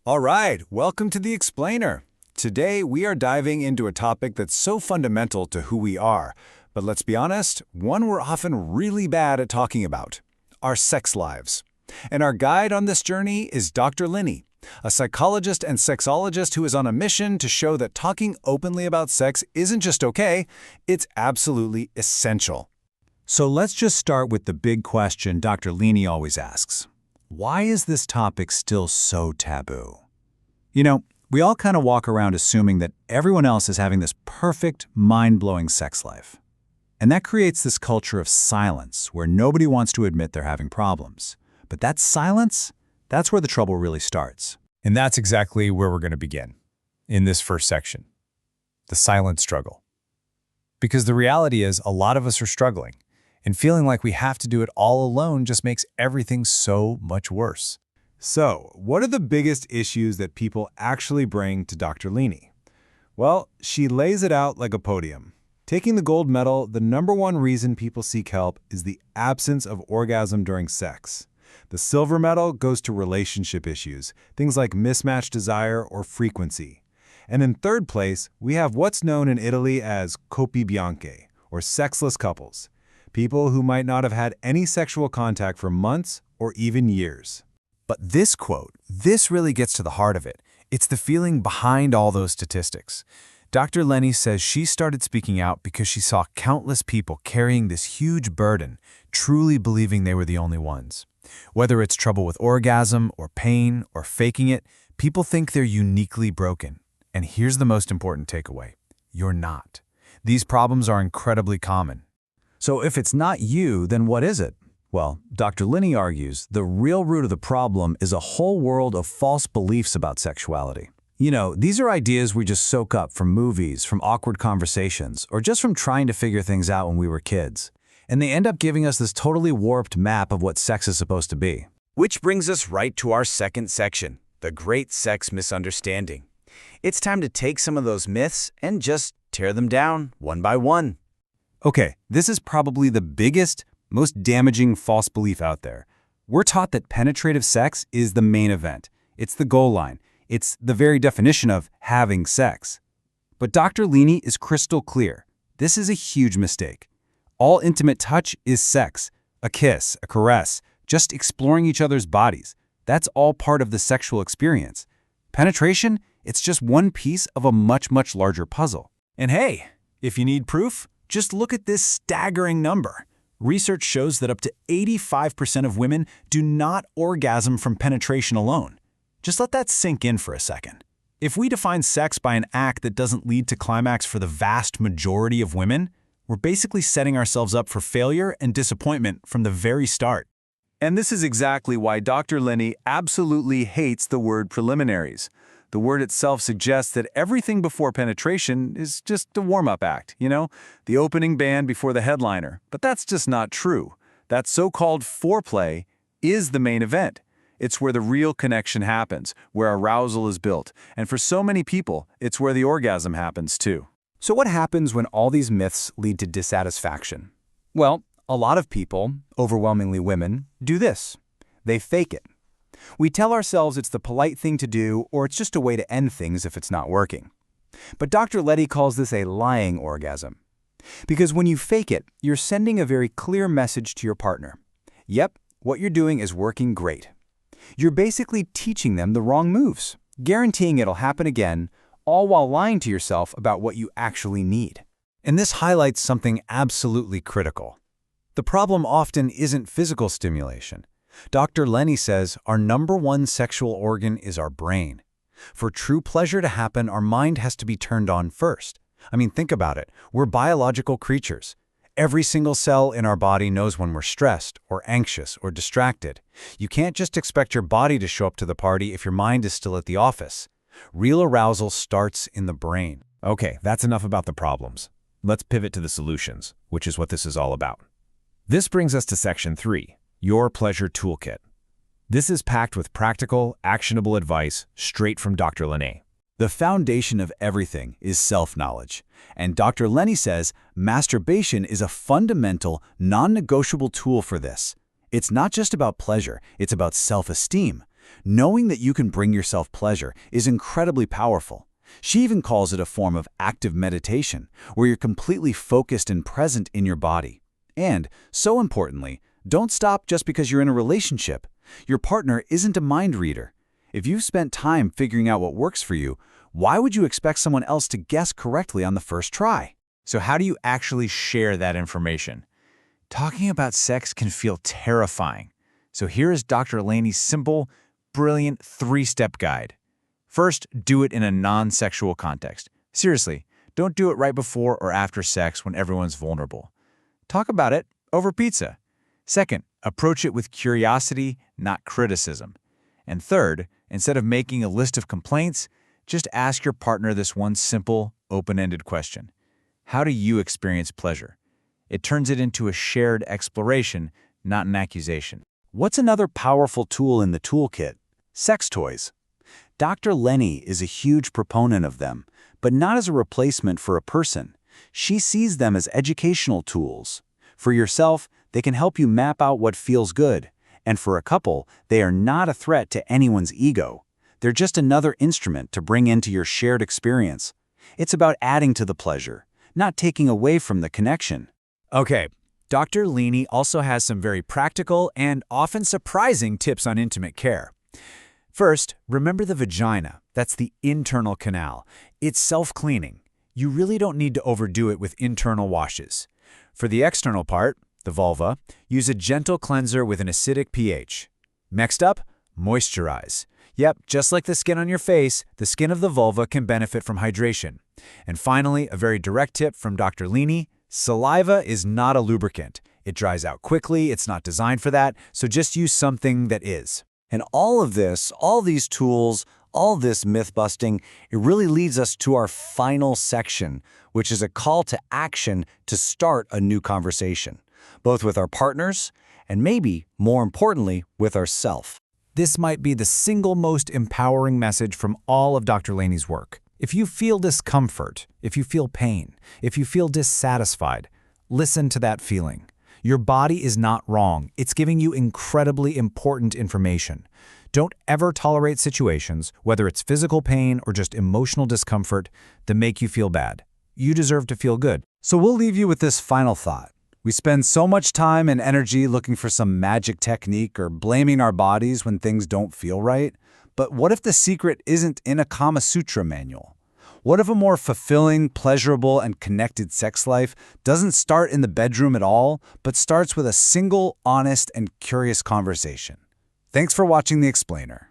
All right, welcome to The Explainer. Today, we are diving into a topic that's so fundamental to who we are, but let's be honest, one we're often really bad at talking about: our sex lives. And our guide on this journey is Dr. Linney, a psychologist and sexologist who is on a mission to show that talking openly about sex isn't just okay, it's absolutely essential. So let's just start with the big question Dr. Linney always asks. Why is this topic still so taboo? You know, we all kind of walk around assuming that everyone else is having this perfect, mind-blowing sex life. And that creates this culture of silence where nobody wants to admit they're having problems. But that silence, that's where the trouble really starts. And that's exactly where we're going to begin, in this first section. The silent struggle. Because the reality is, a lot of us are struggling, and feeling like we have to do it all alone just makes everything so much worse. So, what are the biggest issues that people actually bring to Dr. Linney? Well, she lays it out like a podium. Taking the gold medal, the number one reason people seek help is the absence of orgasm during sex. The silver medal goes to relationship issues, things like mismatched desire or frequency. And in third place, we have what's known in Italy as coppie bianche, or sexless couples. People who might not have had any sexual contact for months or even years. But this quote, this really gets to the heart of it. It's the feeling behind all those statistics. Dr. Linney says she started speaking out because she saw countless people carrying this huge burden, truly believing they were the only ones. Whether it's trouble with orgasm or pain or faking it, people think they're uniquely broken. And here's the most important takeaway. You're not. These problems are incredibly common. So if it's not you, then what is it? Well, Dr. Linney argues the real root of the problem is a whole world of false beliefs about sexuality. You know, these are ideas we just soak up from movies, from awkward conversations, or just from trying to figure things out when we were kids. And they end up giving us this totally warped map of what sex is supposed to be. Which brings us right to our second section, the great sex misunderstanding. It's time to take some of those myths and just tear them down one by one. Okay, this is probably the biggest, most damaging false belief out there. We're taught that penetrative sex is the main event. It's the goal line. It's the very definition of having sex. But Dr. Linney is crystal clear. This is a huge mistake. All intimate touch is sex. A kiss, a caress, just exploring each other's bodies. That's all part of the sexual experience. Penetration, it's just one piece of a much, much larger puzzle. And hey, if you need proof, just look at this staggering number. Research shows that up to 85% of women do not orgasm from penetration alone. Just let that sink in for a second. If we define sex by an act that doesn't lead to climax for the vast majority of women, we're basically setting ourselves up for failure and disappointment from the very start. And this is exactly why Dr. Linney absolutely hates the word preliminaries. The word itself suggests that everything before penetration is just a warm-up act, the opening band before the headliner. But that's just not true. That so-called foreplay is the main event. It's where the real connection happens, where arousal is built. And for so many people, it's where the orgasm happens too. So what happens when all these myths lead to dissatisfaction? Well, a lot of people, overwhelmingly women, do this. They fake it. We tell ourselves it's the polite thing to do, or it's just a way to end things if it's not working. But Dr. Linney calls this a lying orgasm. Because when you fake it, you're sending a very clear message to your partner. Yep, what you're doing is working great. You're basically teaching them the wrong moves, guaranteeing it'll happen again, all while lying to yourself about what you actually need. And this highlights something absolutely critical. The problem often isn't physical stimulation. Dr. Linney says our number one sexual organ is our brain. For true pleasure to happen, our mind has to be turned on first. I mean, think about it. We're biological creatures. Every single cell in our body knows when we're stressed or anxious or distracted. You can't just expect your body to show up to the party if your mind is still at the office. Real arousal starts in the brain. Okay, that's enough about the problems. Let's pivot to the solutions, which is what this is all about. This brings us to Section 3. Your Pleasure Toolkit. This is packed with practical, actionable advice straight from Dr. Linney. The foundation of everything is self-knowledge. And Dr. Linney says masturbation is a fundamental, non-negotiable tool for this. It's not just about pleasure, it's about self-esteem. Knowing that you can bring yourself pleasure is incredibly powerful. She even calls it a form of active meditation, where you're completely focused and present in your body. And, so importantly, don't stop just because you're in a relationship. Your partner isn't a mind reader. If you've spent time figuring out what works for you, why would you expect someone else to guess correctly on the first try? So how do you actually share that information? Talking about sex can feel terrifying. So here is Dr. Laney's simple, brilliant 3-step guide. First, do it in a non-sexual context. Seriously, don't do it right before or after sex when everyone's vulnerable. Talk about it over pizza. Second, approach it with curiosity, not criticism. And third, instead of making a list of complaints, just ask your partner this one simple, open-ended question. How do you experience pleasure? It turns it into a shared exploration, not an accusation. What's another powerful tool in the toolkit? Sex toys. Dr. Lenny is a huge proponent of them, but not as a replacement for a person. She sees them as educational tools. For yourself, they can help you map out what feels good. And for a couple, they are not a threat to anyone's ego. They're just another instrument to bring into your shared experience. It's about adding to the pleasure, not taking away from the connection. Okay, Dr. Laney also has some very practical and often surprising tips on intimate care. First, remember the vagina. That's the internal canal. It's self-cleaning. You really don't need to overdo it with internal washes. For the external part, the vulva, use a gentle cleanser with an acidic pH. Next up, moisturize. Yep, just like the skin on your face, the skin of the vulva can benefit from hydration. And finally, a very direct tip from Dr. Laney, saliva is not a lubricant. It dries out quickly, it's not designed for that, so just use something that is. And all of this, all these tools, all this myth-busting, it really leads us to our final section, which is a call to action to start a new conversation, both with our partners and maybe, more importantly, with ourselves. This might be the single most empowering message from all of Dr. Laney's work. If you feel discomfort, if you feel pain, if you feel dissatisfied, listen to that feeling. Your body is not wrong. It's giving you incredibly important information. Don't ever tolerate situations, whether it's physical pain or just emotional discomfort, that make you feel bad. You deserve to feel good. So we'll leave you with this final thought. We spend so much time and energy looking for some magic technique or blaming our bodies when things don't feel right. But what if the secret isn't in a Kama Sutra manual? What if a more fulfilling, pleasurable, and connected sex life doesn't start in the bedroom at all, but starts with a single, honest, and curious conversation? Thanks for watching The Explainer.